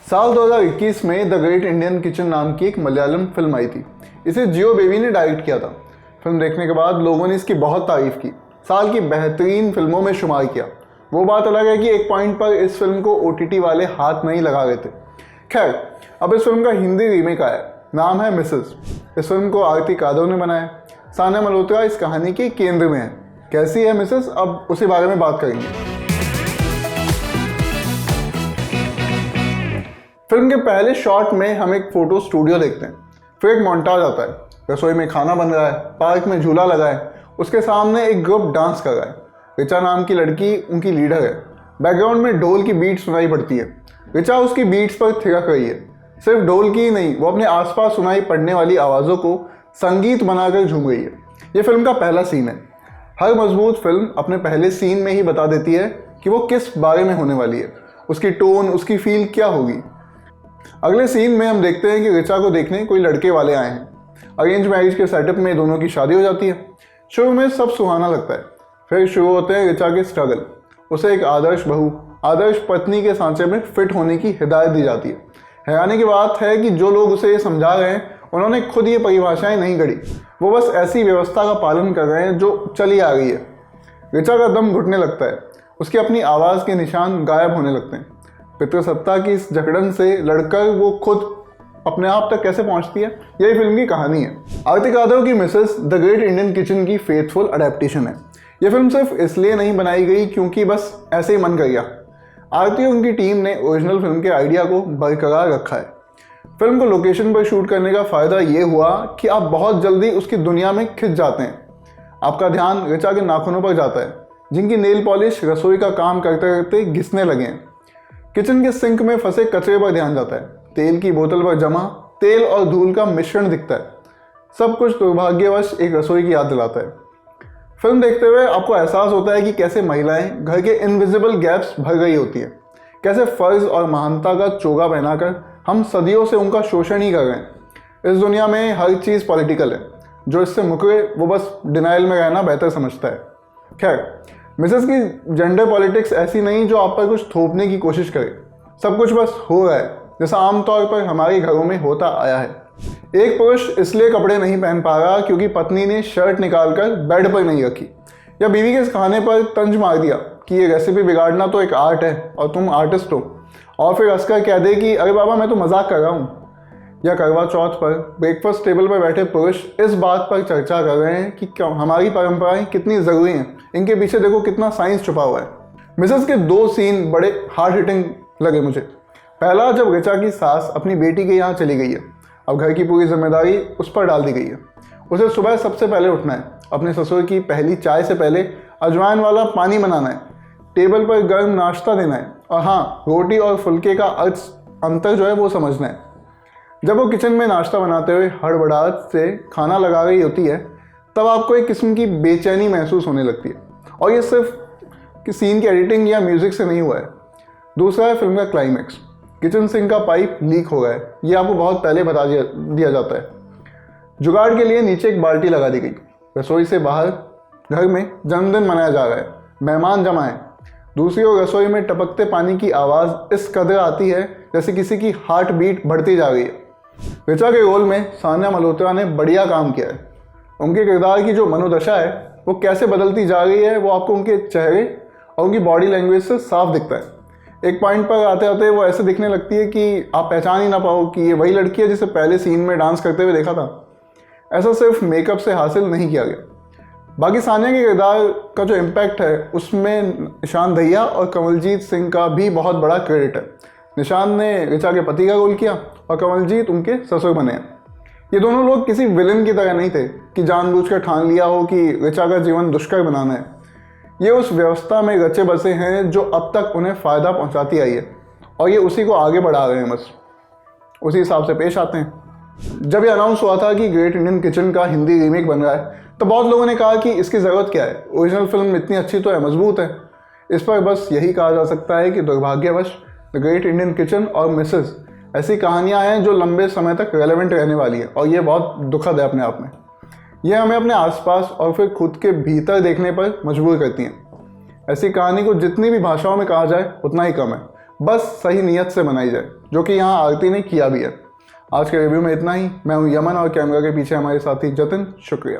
साल 2021 में the great Indian kitchen नाम की एक मलयालम फिल्म आई थी। इसे जियो बेबी ने डायरेक्ट किया था। फिल्म देखने के बाद लोगों ने इसकी बहुत तारीफ की, साल की बेहतरीन फिल्मों में शुमार किया। वो बात अलग है कि एक पॉइंट पर इस फिल्म को OTT वाले हाथ नहीं लगा रहे थे। खैर, अब इस फिल्म का हिंदी रीमेक आया, नाम है मिसेस। इस फिल्म को आरती कादव ने बनाया। सान्या मल्होत्रा इस कहानी के केंद्र में है। कैसी है मिसेस, अब उसी बारे में बात करेंगे। फिल्म के पहले शॉट में हम एक फोटो स्टूडियो देखते हैं, फिर एक मोन्टाज आता है। रसोई में खाना बन रहा है, पार्क में झूला लगा है, उसके सामने एक ग्रुप डांस कर रहा है। ऋचा नाम की लड़की उनकी लीडर है। बैकग्राउंड में ढोल की बीट सुनाई पड़ती है। ऋचा उसकी बीट्स पर थिरक रही है। सिर्फ ढोल की ही नहीं, वो अपने आसपास सुनाई पड़ने वाली आवाज़ों को संगीत बनाकर झूम रही है। ये फिल्म का पहला सीन है। हर मजबूत फिल्म अपने पहले सीन में ही बता देती है कि वो किस बारे में होने वाली है, उसकी टोन, उसकी फील क्या होगी। अगले सीन में हम देखते हैं कि ऋचा को देखने कोई लड़के वाले आए हैं। अरेंज मैरिज के सेटअप में दोनों की शादी हो जाती है। शुरू में सब सुहाना लगता है, फिर शुरू होते हैं ऋचा के स्ट्रगल। उसे एक आदर्श बहू, आदर्श पत्नी के सांचे में फिट होने की हिदायत दी जाती है। हैरानी की बात है कि जो लोग उसे ये समझा रहे हैं, उन्होंने खुद ये परिभाषाएं नहीं गढ़ी। वो बस ऐसी व्यवस्था का पालन कर रहे हैं जो चली आ गई है। ऋचा का दम घुटने लगता है, उसकी अपनी आवाज़ के निशान गायब होने लगते हैं। पितृसत्ता की इस जकड़न से लड़कर वो खुद अपने आप तक कैसे पहुंचती है, यही फिल्म की कहानी है। आरती कादव की Mrs the great Indian kitchen की फेथफुल अडेप्टेशन है। यह फिल्म सिर्फ इसलिए नहीं बनाई गई क्योंकि बस ऐसे ही मन कर गया। आरती और उनकी टीम ने ओरिजिनल फिल्म के आइडिया को बरकरार रखा है। फिल्म को लोकेशन पर शूट करने का फ़ायदा ये हुआ कि आप बहुत जल्दी उसकी दुनिया में खिंच जाते हैं। आपका ध्यान ऋचा के नाखूनों पर जाता है, जिनकी नेल पॉलिश रसोई का काम करते करते घिसने लगे हैं। किचन के सिंक में फंसे कचरे पर ध्यान जाता है। तेल की बोतल पर जमा तेल और धूल का मिश्रण दिखता है। सब कुछ दुर्भाग्यवश एक रसोई की याद दिलाता है। फिल्म देखते हुए आपको एहसास होता है कि कैसे महिलाएं घर के इनविजिबल गैप्स भर गई होती है। कैसे फर्ज और महानता का चोगा पहनाकर हम सदियों से उनका शोषण ही कर रहे हैं। इस दुनिया में हर चीज़ पॉलिटिकल है। जो इससे मुकरे वो बस डिनाइल में रहना बेहतर समझता है। खैर, मिसेस की जेंडर पॉलिटिक्स ऐसी नहीं जो आप पर कुछ थोपने की कोशिश करे। सब कुछ बस हो रहा है जैसा आमतौर पर हमारे घरों में होता आया है। एक पुरुष इसलिए कपड़े नहीं पहन पा रहा क्योंकि पत्नी ने शर्ट निकालकर बेड पर नहीं रखी, या बीवी के खाने पर तंज मार दिया कि ये रेसिपी बिगाड़ना तो एक आर्ट है और तुम आर्टिस्ट हो, और फिर हंसकर कह दे कि अरे बाबा मैं तो मजाक कर रहा हूँ। या करवा चौथ पर ब्रेकफास्ट टेबल पर बैठे पुरुष इस बात पर चर्चा कर रहे हैं कि क्यों हमारी परंपराएं कितनी ज़रूरी हैं, इनके पीछे देखो कितना साइंस छुपा हुआ है। मिसेस के 2 सीन बड़े हार्ड हिटिंग लगे मुझे। पहला, जब ऋचा की सास अपनी बेटी के यहाँ चली गई है। अब घर की पूरी जिम्मेदारी उस पर डाल दी गई है। उसे सुबह सबसे पहले उठना है, अपने ससुर की पहली चाय से पहले अजवाइन वाला पानी बनाना है, टेबल पर गर्म नाश्ता देना है, और हाँ, रोटी और फुल्के का अंतर जो है वो समझना है। जब वो किचन में नाश्ता बनाते हुए हड़बड़ाहट से खाना लगा रही होती है, तब आपको एक किस्म की बेचैनी महसूस होने लगती है। और ये सिर्फ कि सीन की एडिटिंग या म्यूज़िक से नहीं हुआ है। दूसरा है फिल्म का क्लाइमैक्स। किचन सिंक का पाइप लीक हो गया है, ये आपको बहुत पहले बता दिया जाता है। जुगाड़ के लिए नीचे एक बाल्टी लगा दी गई। रसोई से बाहर घर में जन्मदिन मनाया जा रहा है, मेहमान जमा है। दूसरी ओर रसोई में टपकते पानी की आवाज़ इस कदर आती है जैसे किसी की हार्ट बीट बढ़ती जा रही है। ऋचा के रोल में सान्या मल्होत्रा ने बढ़िया काम किया है। उनके किरदार की जो मनोदशा है वो कैसे बदलती जा रही है वो आपको उनके चेहरे और उनकी बॉडी लैंग्वेज से साफ दिखता है। एक पॉइंट पर आते आते वो ऐसे दिखने लगती है कि आप पहचान ही ना पाओ कि ये वही लड़की है जिसे पहले सीन में डांस करते हुए देखा था। ऐसा सिर्फ मेकअप से हासिल नहीं किया गया। बाकी सान्या के किरदार का जो इम्पैक्ट है उसमें निशान दहिया और कमलजीत सिंह का भी बहुत बड़ा क्रेडिट है। निशान ने ऋचा के पति का रोल किया और कमलजीत उनके ससुर बने हैं। ये दोनों लोग किसी विलन की तरह नहीं थे कि जानबूझकर ठान लिया हो कि ऋचा का जीवन दुष्कर बनाना है। ये उस व्यवस्था में रचे बसे हैं जो अब तक उन्हें फ़ायदा पहुंचाती आई है, और ये उसी को आगे बढ़ा रहे हैं। बस उसी हिसाब से पेश आते हैं। जब ये अनाउंस हुआ था कि ग्रेट इंडियन किचन का हिंदी रीमेक बन रहा है, तो बहुत लोगों ने कहा कि इसकी ज़रूरत क्या है, ओरिजिनल फिल्म इतनी अच्छी तो है, मजबूत है। इस पर बस यही कहा जा सकता है कि दुर्भाग्यवश द ग्रेट इंडियन किचन और मिसेस ऐसी कहानियाँ हैं जो लंबे समय तक रेलेवेंट रहने वाली है, और ये बहुत दुखद है अपने आप में। ये हमें अपने आसपास और फिर खुद के भीतर देखने पर मजबूर करती हैं। ऐसी कहानी को जितनी भी भाषाओं में कहा जाए उतना ही कम है। बस सही नीयत से बनाई जाए, जो कि यहाँ आरती ने किया भी है। आज के रिव्यू में इतना ही। मैं हूँ यमन और कैमरा के पीछे हमारे साथी जतिन। शुक्रिया।